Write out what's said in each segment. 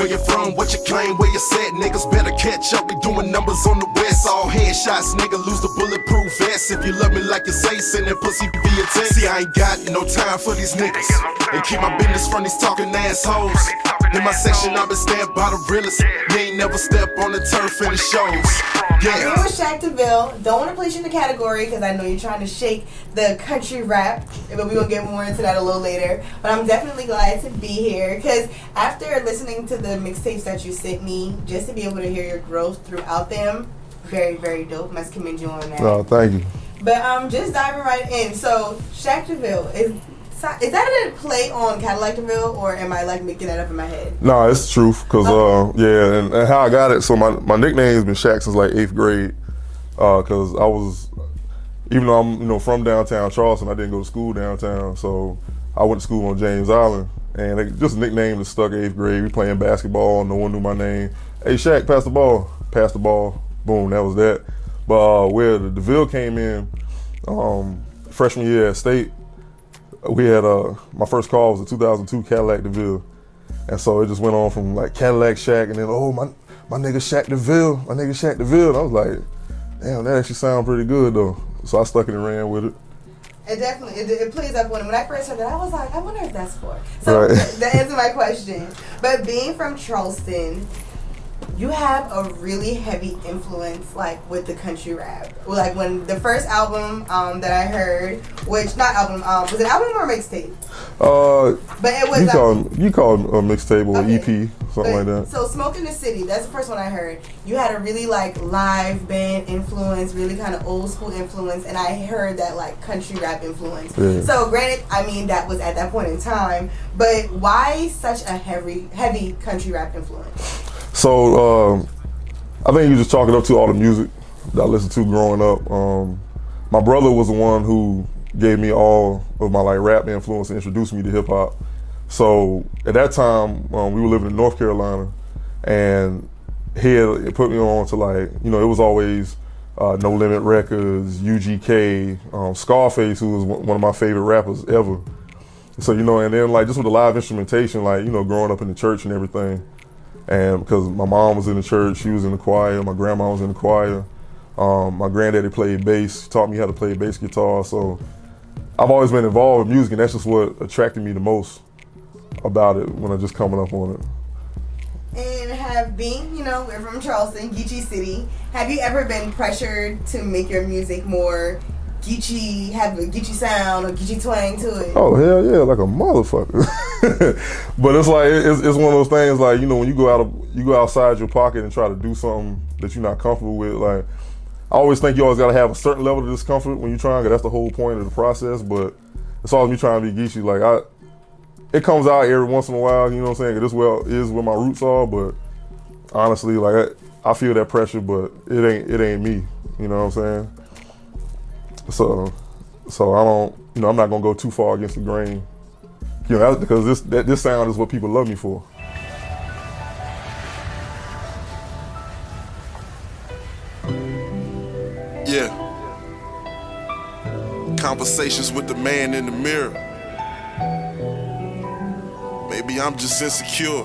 where you from, what you claim, where you set. Niggas better catch up, we doing numbers on the west. All headshots, nigga, lose the bulletproof vest. If you love me like you say, send that pussy via text. See, I ain't got no time for these niggas, and keep my business from these talking assholes. In my section, I've been stamped by the realest. You ain't never step on the turf in the shows. Yeah. I'm with Shaq Deville. Don't want to place you in the category because I know you're trying to shake the country rap, but we're going to get more into that a little later. But I'm definitely glad to be here because after listening to the mixtapes that you sent me, just to be able to hear your growth throughout them, very, very dope. Must commend you on that. Oh, thank you. But just diving right in. So, Shaq Deville, is that a play on Cadillac Deville, or am I like making that up in my head? No, it's the truth, cause yeah, and how I got it. So my nickname's been Shaq since like 8th grade, cause I was, even though I'm from downtown Charleston, I didn't go to school downtown, so I went to school on James Island, and it, just a nickname that stuck 8th grade. We playing basketball, no one knew my name. Hey Shaq, pass the ball, boom, that was that. But where the Deville came in, freshman year at State. We had my first call was a 2002 Cadillac Deville, and so it just went on from like Cadillac Shaq, and then my nigga Shaq Deville, and I was like, damn, that actually sounds pretty good though. So I stuck it and ran with it. It definitely it plays up when I first heard that I was like, I wonder if that's for. So that answered my question. But being from Charleston, you have a really heavy influence, like with the country rap. Like when the first album that I heard, which not album, was it album or mixtape? But it was you call a mixtape or EP, something like that. So Smoke in the City, that's the first one I heard. You had a really like live band influence, really kind of old school influence, and I heard that like country rap influence. Yeah. So granted, I mean that was at that point in time, but why such a heavy country rap influence? So I think you just chalk it up to all the music that I listened to growing up. My brother was the one who gave me all of my like rap influence and introduced me to hip hop. So at that time, we were living in North Carolina, and he had put me on to like, it was always No Limit Records, UGK, Scarface, who was one of my favorite rappers ever. So, and then like just with the live instrumentation, like, growing up in the church and everything. And because my mom was in the church, she was in the choir, my grandma was in the choir. My granddaddy played bass, taught me how to play bass guitar. So I've always been involved with music, and that's just what attracted me the most about it when I just coming up on it. And have been, we're from Charleston, Geechee City. Have you ever been pressured to make your music more Geechee, have a Geechee sound or Geechee twang to it? Oh hell yeah, like a motherfucker. But it's like it's one of those things like when you go outside your pocket and try to do something that you're not comfortable with. Like I always think you always got to have a certain level of discomfort when you're trying, 'cause that's the whole point of the process. But it's always me trying to be Geechee. Like it comes out every once in a while. You know what I'm saying? This is where my roots are. But honestly, like I feel that pressure, but it ain't me. You know what I'm saying? So I don't, I'm not gonna go too far against the grain, because this sound is what people love me for. Yeah. Conversations with the man in the mirror. Maybe I'm just insecure.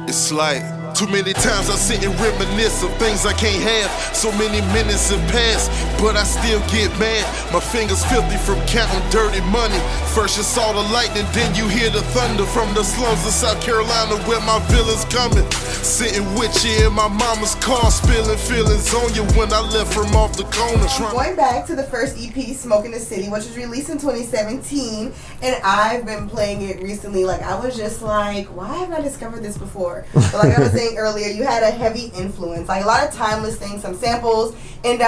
It's like too many times I sit and reminisce of things I can't have. So many minutes have passed, but I still get mad. My fingers filthy from counting dirty money. First you saw the lightning, then you hear the thunder from the slums of South Carolina where my villains coming. Sitting with you in my mama's car, spilling feelings on you when I left from off the corner. Going back to the first EP, Smoke in the City, which was released in 2017, and I've been playing it recently. Like I was just like, why haven't I discovered this before? But like I was saying earlier, you had a heavy influence, like a lot of timeless things, some samples. And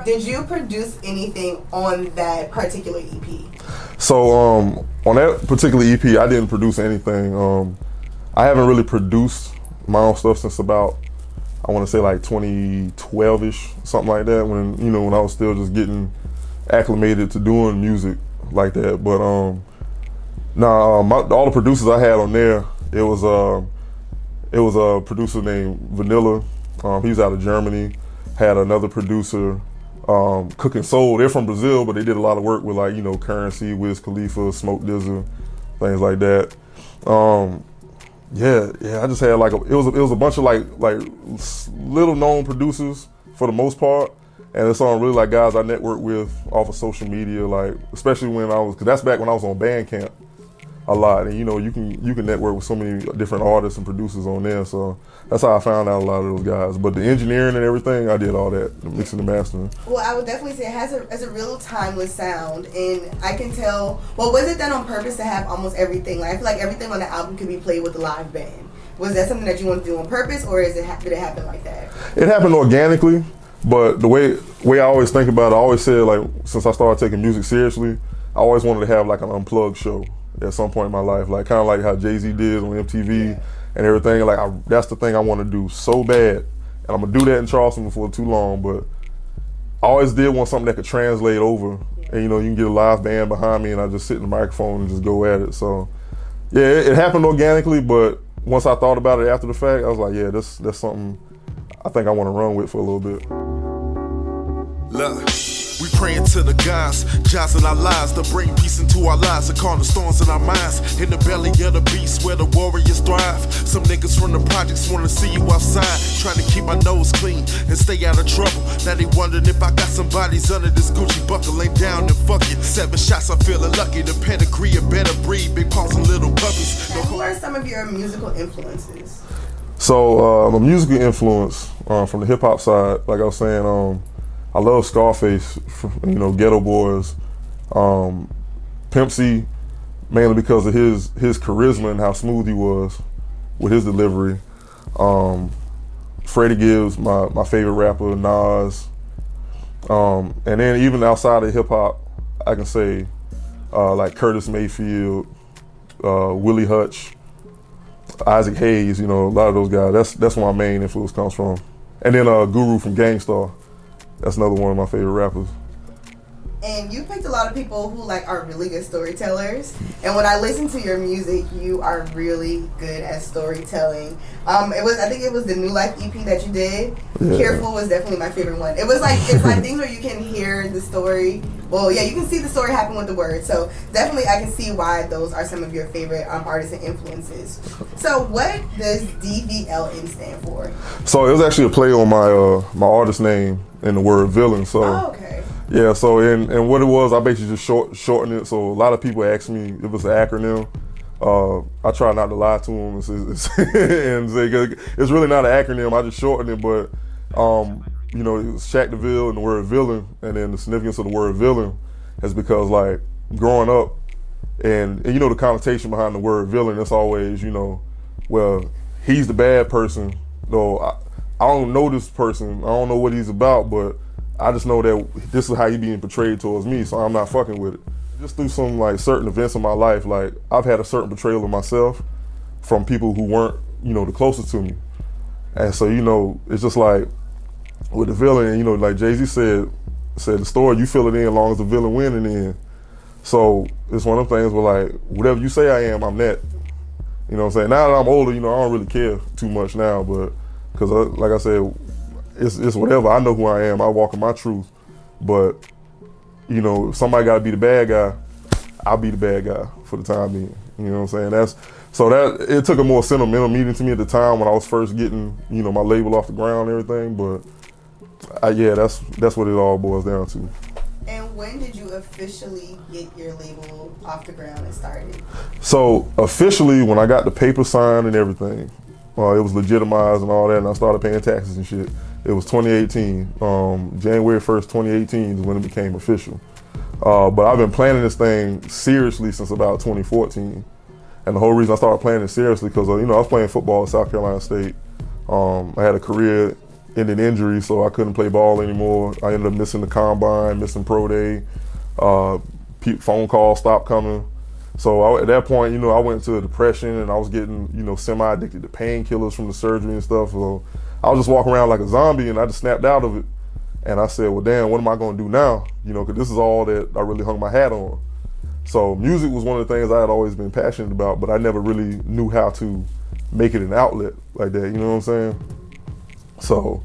did you produce anything on that particular EP? So on that particular EP, I didn't produce anything. I haven't really produced my own stuff since about, I want to say like 2012-ish, something like that, when when I was still just getting acclimated to doing music like that. But all the producers I had on there, it was a producer named Vanilla. He's out of Germany. Had another producer, Cook and Soul. They're from Brazil, but they did a lot of work with like Currency, Wiz Khalifa, Smoke Dizza, things like that. Yeah. I just had like it was a bunch of like little known producers for the most part, and it's on really like guys I networked with off of social media, like especially when because that's back when I was on Bandcamp a lot, and you can network with so many different artists and producers on there. So that's how I found out a lot of those guys. But the engineering and everything, I did all that, the mixing and mastering. Well, I would definitely say it has a real timeless sound, and I can tell. Well, was it done on purpose to have almost everything? Like I feel like everything on the album could be played with a live band. Was that something that you wanted to do on purpose, or did it happen like that? It happened organically, but the way I always think about it, I always said, like, since I started taking music seriously, I always wanted to have like an unplugged show at some point in my life, like kind of like how Jay-Z did on MTV and everything. Like that's the thing I want to do so bad, and I'm gonna do that in Charleston before too long. But I always did want something that could translate over, and you can get a live band behind me, and I just sit in the microphone and just go at it. So yeah, it happened organically, but once I thought about it after the fact, I was like, yeah, that's something I think I want to run with for a little bit. Look, we praying to the gods, judging our lives to bring peace into our lives and calm the storms in our minds. In the belly of the beast where the warriors thrive. Some niggas from the projects wanna see you outside, trying to keep my nose clean and stay out of trouble. Now they wondering if I got some bodies under this Gucci buckle. Lay down and fuck it. 7 shots, I'm feeling lucky. The pedigree, a better breed, big paws and little puppies. Who are some of your musical influences? So my musical influence from the hip hop side, like I was saying, I love Scarface, Ghetto Boys, Pimp C, mainly because of his charisma and how smooth he was with his delivery. Freddie Gibbs, my favorite rapper, Nas, and then even outside of hip hop, I can say like Curtis Mayfield, Willie Hutch, Isaac Hayes. A lot of those guys. That's where my main influence comes from. And then Guru from Gangstar. That's another one of my favorite rappers. And you picked a lot of people who are really good storytellers. And when I listen to your music, you are really good at storytelling. I think it was the New Life EP that you did. Yeah. Careful was definitely my favorite one. It's like things where you can hear the story. Well, yeah, you can see the story happen with the words. So definitely I can see why those are some of your favorite artists and influences. So what does DVLN stand for? So it was actually a play on my artist name and the word villain. So okay. Yeah, so and what it was, I basically just shortened it. So a lot of people ask me if it's an acronym. I try not to lie to them and say it's really not an acronym. I just shortened it, but it was Shaq Deville and the word villain, and then the significance of the word villain is because like growing up, and the connotation behind the word villain, it's always well, he's the bad person. No, I don't know this person. I don't know what he's about, but I just know that this is how he's being portrayed towards me, so I'm not fucking with it. Just through some certain events in my life, I've had a certain portrayal of myself from people who weren't, the closest to me. And so, it's just like with the villain, like Jay-Z said the story, you fill it in as long as the villain win in the end. So it's one of them things where whatever you say I am, I'm that. You know what I'm saying? Now that I'm older, I don't really care too much now, but because like I said, it's whatever. I know who I am. I walk in my truth. But, if somebody got to be the bad guy, I'll be the bad guy for the time being. You know what I'm saying? It took a more sentimental meaning to me at the time when I was first getting, my label off the ground and everything. But, that's what it all boils down to. And when did you officially get your label off the ground and started? So, officially, when I got the paper signed and everything, it was legitimized and all that, and I started paying taxes and shit. It was 2018. January 1st, 2018 is when it became official. But I've been planning this thing seriously since about 2014. And the whole reason I started planning it seriously because, I was playing football at South Carolina State. I had a career-ending injury, so I couldn't play ball anymore. I ended up missing the combine, missing pro day. Phone calls stopped coming. So at that point, I went into a depression and I was getting, semi-addicted to painkillers from the surgery and stuff. So I was just walking around like a zombie and I just snapped out of it. And I said, well, damn, what am I gonna do now? Because this is all that I really hung my hat on. So music was one of the things I had always been passionate about, but I never really knew how to make it an outlet like that, you know what I'm saying? So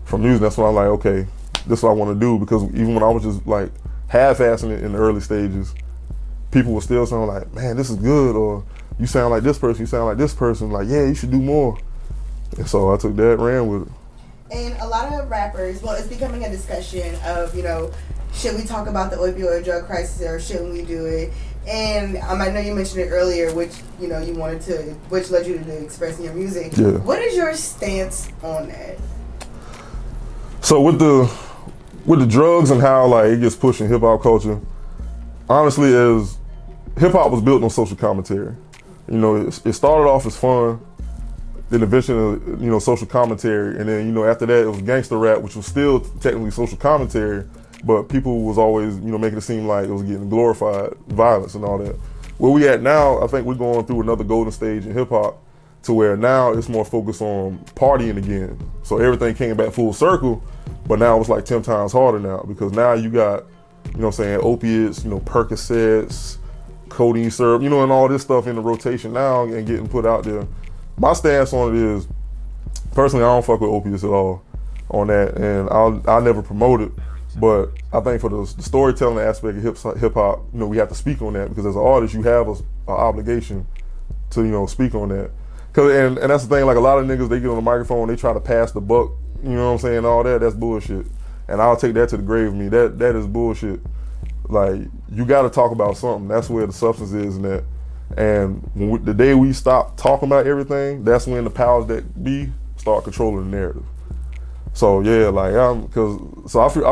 from music, that's when I'm like, okay, this is what I wanna do, because even when I was just half-assing it in the early stages, people were still saying man, this is good, or you sound like this person, you sound like this person. Like, yeah, you should do more. And so I took that, ran with it. And a lot of rappers, well, it's becoming a discussion of, you know, should we talk about the opioid drug crisis or shouldn't we do it? And I know you mentioned it earlier, which, you know, which led you to express in your music. Yeah. What is your stance on that? So with the drugs and how like it gets pushed in hip hop culture, honestly, as hip hop was built on social commentary. You know, it started off as fun, then eventually, you know, social commentary, and then, you know, after that it was gangster rap, which was still technically social commentary, but people was always, you know, making it seem like it was getting glorified violence and all that. Where we at now, I think we're going through another golden stage in hip hop, to where now it's more focused on partying again. So everything came back full circle, but now it's like 10 times harder now, because now you got, you know what I'm saying, opiates, you know, Percocets, codeine syrup, you know, and all this stuff in the rotation now and getting put out there. My stance on it is, personally, I don't fuck with opiates at all on that, and I'll never promote it. But I think for the storytelling aspect of hip hop, you know, we have to speak on that, because as an artist, you have an obligation to, you know, speak on that. And that's the thing, like a lot of niggas, they get on the microphone, they try to pass the buck, you know what I'm saying, all that, that's bullshit. And I'll take that to the grave of me, that is bullshit. Like, you gotta talk about something, that's where the substance is in that. And the day we stop talking about everything, that's when the powers that be start controlling the narrative. So yeah, like I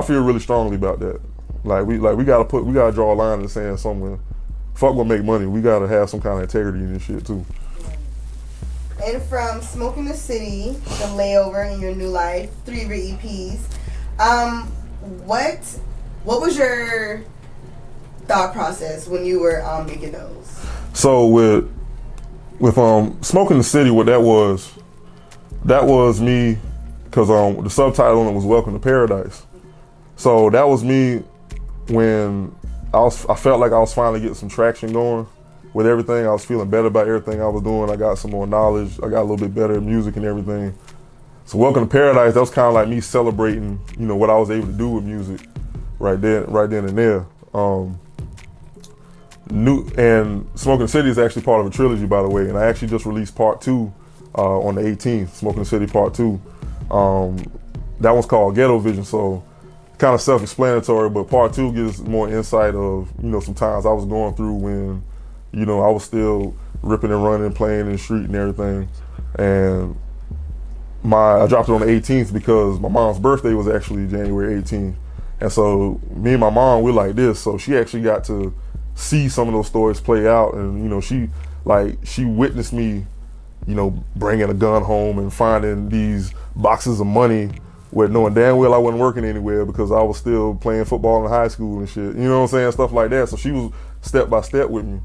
feel really strongly about that. We gotta draw a line in the sand somewhere. Fuck what make money. We gotta have some kind of integrity in this shit too. And from Smoking the City, The Layover, and Your New Life, 3 of your EPs, what was your thought process when you were making those? So with Smoking the City, what that was me, because the subtitle on it was Welcome to Paradise. So that was me when I felt like I was finally getting some traction going with everything. I was feeling better about everything I was doing. I got some more knowledge. I got a little bit better at music and everything. So Welcome to Paradise, that was kind of like me celebrating, you know, what I was able to do with music right then and there. And Smoking the City is actually part of a trilogy, by the way, and I actually just released part 2 on the 18th, Smoking the City part 2. That one's called Ghetto Vision, so kind of self-explanatory, but part 2 gives more insight of, you know, some times I was going through when, you know, I was still ripping and running, playing in the street and everything. And I dropped it on the 18th because my mom's birthday was actually January 18th. And so me and my mom, we're like this, so she actually got to see some of those stories play out, and, you know, she witnessed me, you know, bringing a gun home and finding these boxes of money with knowing damn well I wasn't working anywhere because I was still playing football in high school and shit, you know what I'm saying, stuff like that. So she was step by step with me.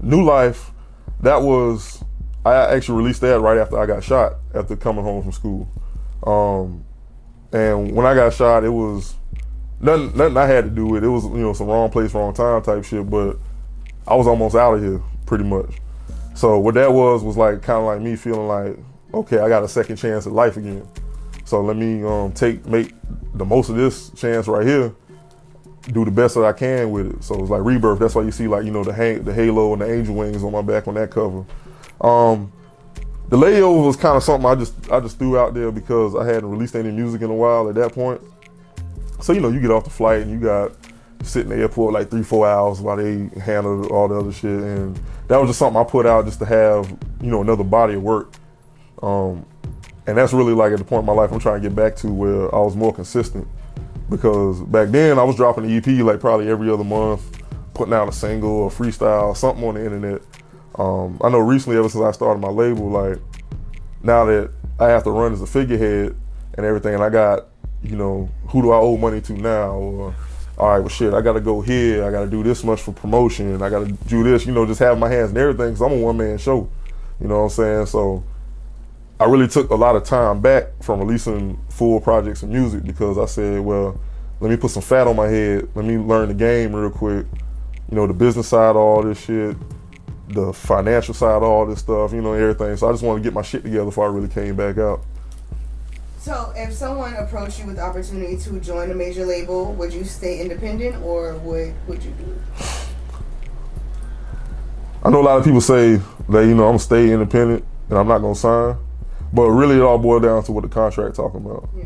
New Life, I actually released that right after I got shot, after coming home from school. And when I got shot, it was nothing I had to do with it. It was, you know, some wrong place, wrong time type shit, but I was almost out of here, pretty much. So what that was like kind of like me feeling like, okay, I got a second chance at life again. So let me make the most of this chance right here, do the best that I can with it. So it's like rebirth. That's why you see, like, you know, the halo and the angel wings on my back on that cover. The Layover was kind of something I just threw out there because I hadn't released any music in a while at that point. So, you know, you get off the flight and you got sit in the airport like 3-4 hours while they handle all the other shit, and that was just something I put out just to have, you know, another body of work. And that's really like at the point in my life I'm trying to get back to where I was more consistent, because back then I was dropping the EP like probably every other month, putting out a single or freestyle, something on the internet. I know recently, ever since I started my label, like now that I have to run as a figurehead and everything, and I got, you know, who do I owe money to now? Or, all right, well shit, I gotta go here, I gotta do this much for promotion, I gotta do this, you know, just have my hands in everything, because I'm a one-man show, you know what I'm saying? So I really took a lot of time back from releasing full projects of music, because I said, well, let me put some fat on my head, let me learn the game real quick, you know, the business side of all this shit, the financial side of all this stuff, you know, everything. So I just wanted to get my shit together before I really came back out. So if someone approached you with the opportunity to join a major label, would you stay independent, or would you do? know a lot of people say that, I'm gonna stay independent and I'm not gonna sign, but really it all boils down to what the contract talking about. Yeah.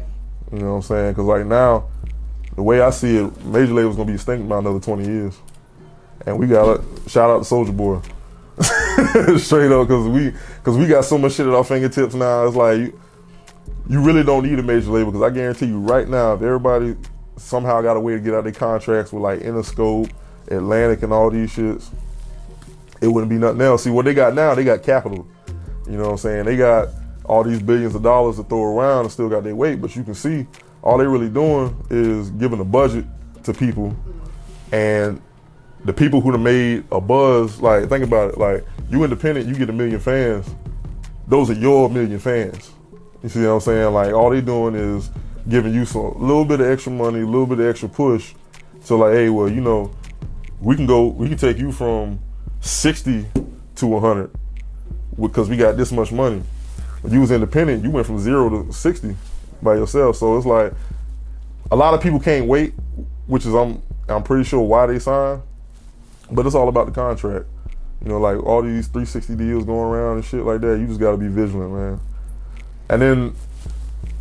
You know what I'm saying? Because like now, the way I see it, major label's gonna be extinct about another 20 years. And we got shout out to Soulja Boy. Straight up, because we got so much shit at our fingertips now. It's like you really don't need a major label, because I guarantee you right now, if everybody somehow got a way to get out their contracts with like Interscope, Atlantic, and all these shits, it wouldn't be nothing else. See, what they got now, they got capital. You know what I'm saying? They got all these billions of dollars to throw around and still got their weight, but you can see all they really doing is giving a budget to people, and the people who done made a buzz, like think about it, like you independent, you get 1 million fans, those are your 1 million fans. You see what I'm saying? Like all they doing is giving you a little bit of extra money, a little bit of extra push. So like, hey, well, we can take you from 60 to 100 because we got this much money. When you was independent, you went from 0 to 60 by yourself. So it's like a lot of people can't wait, which is I'm pretty sure why they signed, but it's all about the contract. Like all these 360 deals going around and shit like that, you just gotta be vigilant, man. And then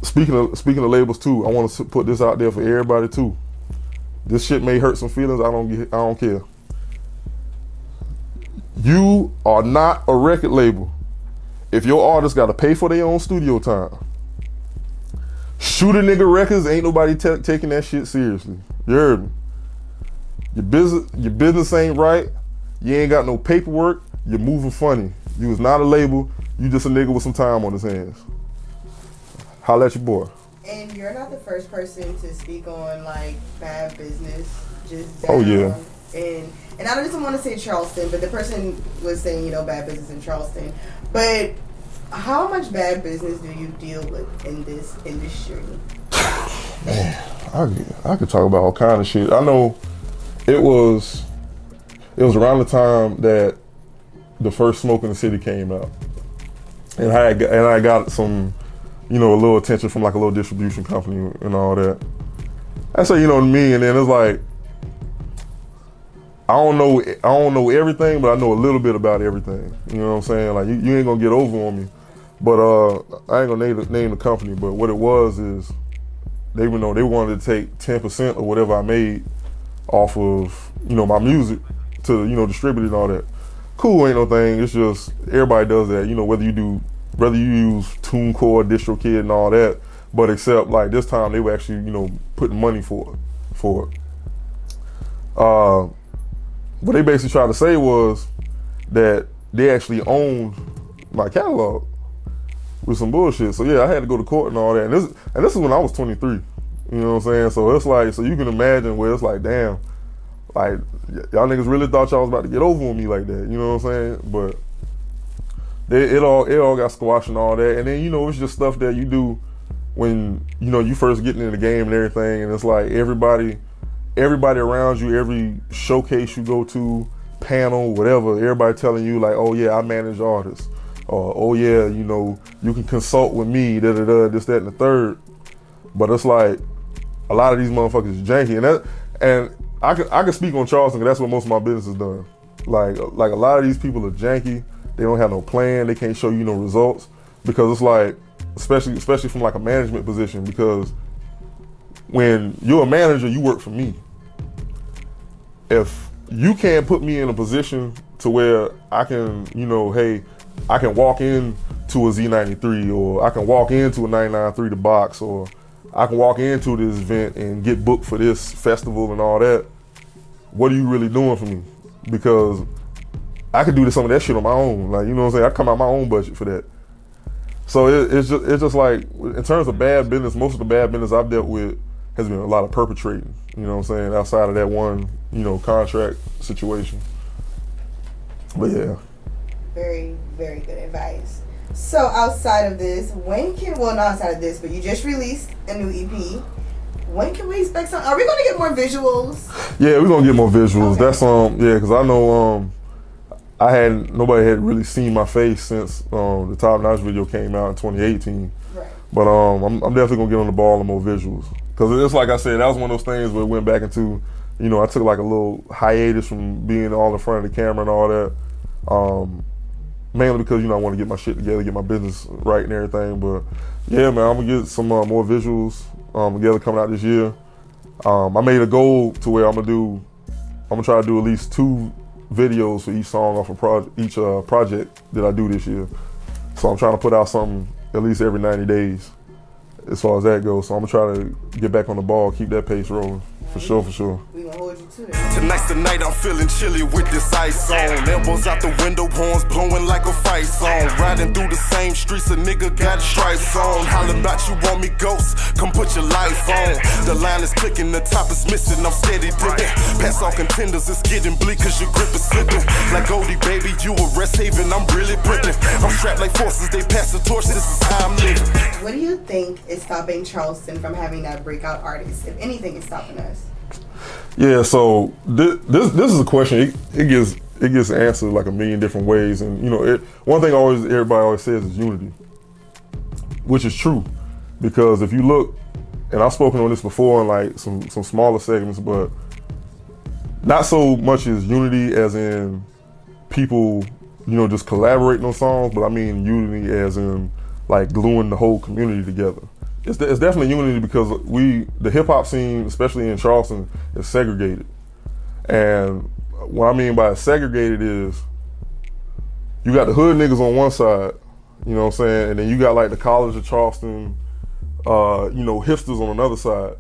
speaking of labels too, I want to put this out there for everybody too. This shit may hurt some feelings. I don't care. You are not a record label if your artists got to pay for their own studio time. Shooter nigga records, ain't nobody taking that shit seriously. You heard me? Your business ain't right. You ain't got no paperwork. You're moving funny. You was not a label. You just a nigga with some time on his hands. Holla at your boy. And you're not the first person to speak on like bad business. Just down. Oh yeah. And I don't want to say Charleston, but the person was saying bad business in Charleston. But how much bad business do you deal with in this industry? Man, I could talk about all kind of shit. I know it was around the time that the first Smoke in the City came out, and I got some, a little attention from like a little distribution company and all that. I say, to me, and then it's like, I don't know everything, but I know a little bit about everything. You know what I'm saying? Like you ain't gonna get over on me. But I ain't gonna name the company. But what it was is they wanted to take 10% of whatever I made off of my music to distribute it and all that. Cool, ain't no thing. It's just everybody does that. Whether you use TuneCore, DistroKid, and all that. But except like this time they were actually putting money for it. What they basically tried to say was that they actually owned my catalog with some bullshit. So yeah, I had to go to court and all that. And this is when I was 23. You know what I'm saying? So it's like, so you can imagine where it's like, damn, like y'all niggas really thought y'all was about to get over on me like that. You know what I'm saying? But it all got squashed and all that. And then it's just stuff that you do when you first getting in the game and everything. And it's like everybody around you, every showcase you go to, panel, whatever, everybody telling you like, oh yeah, I manage artists, or oh yeah, you can consult with me, this, that, and the third. But it's like a lot of these motherfuckers is janky, and I can speak on Charleston because that's what most of my business is done. Like a lot of these people are janky. They don't have no plan. They can't show you no results, because it's like, especially from like a management position, because when you're a manager, you work for me. If you can't put me in a position to where I can, hey, I can walk in to a Z93, or I can walk into a 993 The Box, or I can walk into this event and get booked for this festival and all that, what are you really doing for me? Because I could do some of that shit on my own. Like, you know what I'm saying? I come out my own budget for that. So it's just like, in terms of bad business, most of the bad business I've dealt with has been a lot of perpetrating, you know what I'm saying, outside of that one, contract situation. But yeah. Very, very good advice. So outside of this, not outside of this, but you just released a new EP. When can we expect something? Are we going to get more visuals? Yeah, we're going to get more visuals. Okay. That's, because I know nobody had really seen my face since the Top Notch video came out in 2018. Right. But I'm definitely going to get on the ball and more visuals. Because it's like I said, that was one of those things where it went back into, I took like a little hiatus from being all in front of the camera and all that. Mainly because, you know, I want to get my shit together, get my business right and everything. But yeah, man, I'm gonna get some more visuals together coming out this year. I made a goal to where I'm gonna try to do at least 2 videos for each song off of each project that I do this year. So I'm trying to put out something at least every 90 days as far as that goes. So I'm gonna try to get back on the ball, keep that pace rolling. For sure. We gonna hold you to it. Tonight's the night I'm feeling chilly with this ice on. Elbows out the window, horns blowing like a fight song. Riding through the same streets, a nigga got stripes on. Hollering about you want me ghost, come put your life on. The line is clicking, the top is missing, I'm steady dipping. Pass on contenders, it's getting bleak cause your grip is slipping. Like Goldie, baby, you a rest haven, I'm really bripping. I'm strapped like forces, they pass the torch, this is how I'm living. What do you think is stopping Charleston from having that breakout artist? If anything is stopping us? Yeah, so this is a question. It gets answered like a million different ways, and you know, one thing everybody always says is unity, which is true, because if you look, and I've spoken on this before in like some smaller segments, but not so much as unity as in people, you know, just collaborating on songs, but I mean unity as in like gluing the whole community together. It's definitely unity because the hip hop scene, especially in Charleston, is segregated. And what I mean by segregated is you got the hood niggas on one side, you know what I'm saying, and then you got like the College of Charleston, you know, hipsters on another side.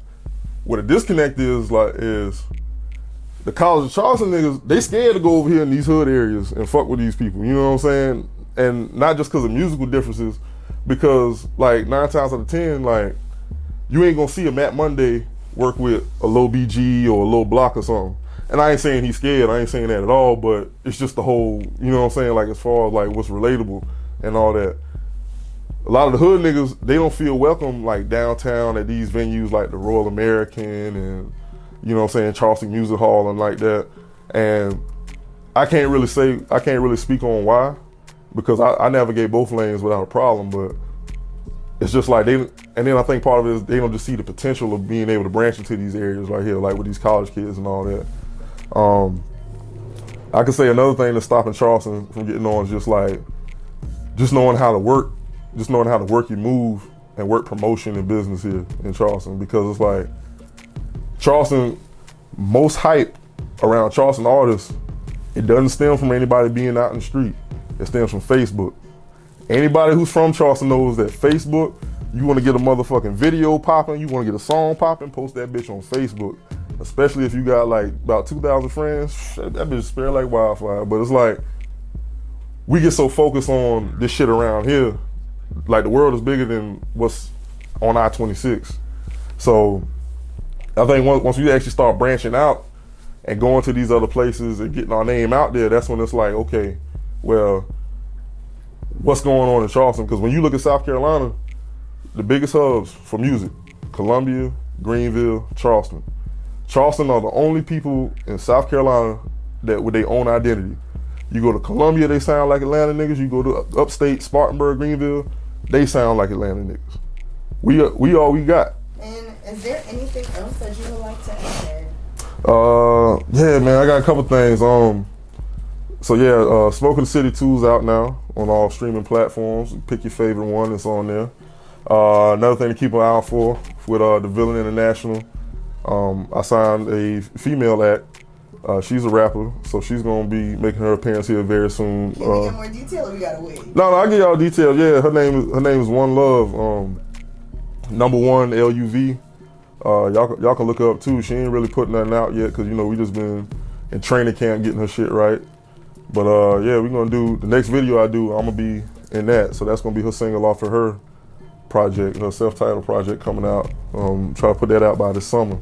What the disconnect is the College of Charleston niggas, they scared to go over here in these hood areas and fuck with these people, you know what I'm saying? And not just because of musical differences, because like 9 times out of 10, like you ain't gonna see a Matt Monday work with a Lil BG or a Lil Block or something. And I ain't saying he's scared, I ain't saying that at all, but it's just the whole, you know what I'm saying, like as far as like what's relatable and all that. A lot of the hood niggas, they don't feel welcome like downtown at these venues like the Royal American and, you know what I'm saying, Charleston Music Hall and like that. And I can't really speak on why, because I navigate both lanes without a problem, but it's just like and then I think part of it is they don't just see the potential of being able to branch into these areas right here, like with these college kids and all that. I could say another thing that's stopping Charleston from getting on is just knowing how to work your move and work promotion and business here in Charleston, because it's like Charleston, most hype around Charleston artists, it doesn't stem from anybody being out in the street. It stems from Facebook. Anybody who's from Charleston knows that Facebook, you want to get a motherfucking video popping, you want to get a song popping, post that bitch on Facebook. Especially if you got like about 2,000 friends, that bitch spread like wildfire. But it's like, we get so focused on this shit around here, like the world is bigger than what's on I-26. So I think once we actually start branching out and going to these other places and getting our name out there, that's when it's like, okay, well, what's going on in Charleston? Because when you look at South Carolina, the biggest hubs for music, Columbia, Greenville, Charleston. Charleston are the only people in South Carolina that with their own identity. You go to Columbia, they sound like Atlanta niggas. You go to upstate, Spartanburg, Greenville, they sound like Atlanta niggas. We all we got. And is there anything else that you would like to add? Yeah, man, I got a couple things. So yeah, Smoking the City 2's out now on all streaming platforms. Pick your favorite one, it's on there. Another thing to keep an eye out for with Deville International, I signed a female act. She's a rapper, so she's gonna be making her appearance here very soon. Can we get more detail, or we gotta wait? No, I'll give y'all details. Yeah, her name is One Love, #1 LUV. Y'all can look her up too. She ain't really putting nothing out yet, cause you know we just been in training camp getting her shit right. But yeah, we're gonna do the next video I do. I'm gonna be in that, so that's gonna be her single off of her project, her self-titled project coming out. Try to put that out by this summer.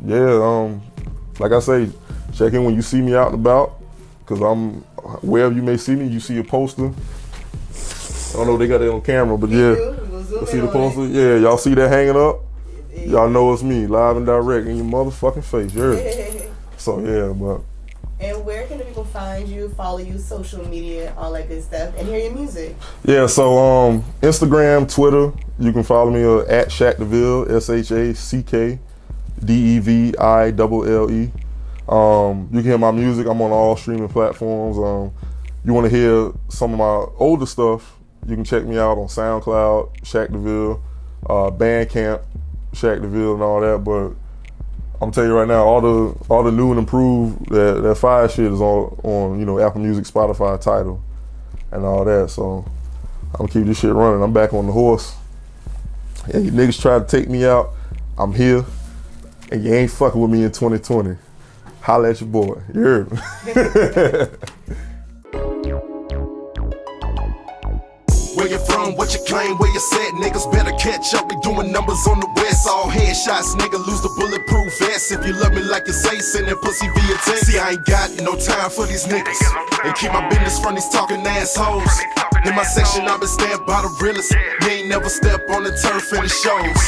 Yeah, like I say, check in when you see me out and about, cause I'm wherever you may see me. You see a poster. I don't know if they got that on camera, but yeah, you see the poster. Yeah, y'all see that hanging up? Y'all know it's me, live and direct in your motherfucking face. You heard it. So yeah, but. And where can the people find you, follow you, social media, all that good stuff, and hear your music? Yeah, so Instagram, Twitter, you can follow me at Shaq Deville, SHACKDEVILLE. You can hear my music. I'm on all streaming platforms. You want to hear some of my older stuff, you can check me out on SoundCloud, Shaq Deville, Bandcamp, Shaq Deville, and all that. But I'm telling you right now, all the new and improved that fire shit is on Apple Music, Spotify, Tidal, and all that. So I'm gonna keep this shit running. I'm back on the horse. And you niggas try to take me out, I'm here, and you ain't fucking with me in 2020. Holla at your boy. You heard me? Where you from, what you claim, where you said, niggas better catch up. We doing numbers on the west, all headshots, nigga, lose the bulletproof vest. If you love me like you say, send that pussy via text. See, I ain't got no time for these niggas, and keep my business from these talking assholes. In my section, I've been stabbed by the realest. You ain't never step on the turf in the shows.